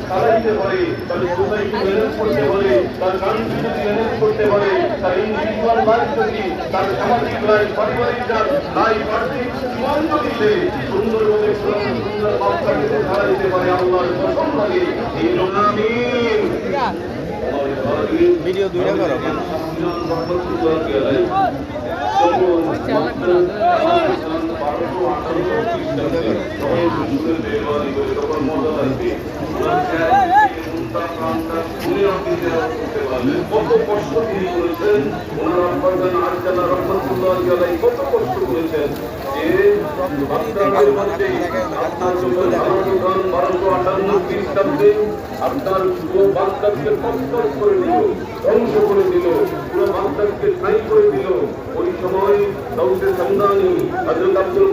চালাইতে পারে, তার সোসাইটি ম্যানেজ করতে পারে, তার কান্ট্রি যদি ম্যানেজ করতে পারে, তার ইন্ডিভিজুয়াল লাইফ যদি, তার সামাজিক লাইফ, পারিবারিক লাইফ, আর্থিক জীবন যদি সে সুন্দরভাবে সুন্দর বাচ্চাকে চালাইতে পারে, আল্লাহর কসম লাগে এই আমিন। ভিডিও দুইটা করো কত কষ্ট তিনি করেছেন, ওনারা কত কষ্ট করেছেন যে আপনার মধ্যে আপনার যখন 1258 খ্রিস্টাব্দে আপনার পুরো বাগদাদকে তৎপর করে দিল, ধ্বংস করে দিল, পুরো বাগদাদকে ঠাই করে দিল। ওই সময় দাউদে সামদানি, হযরত আব্দুল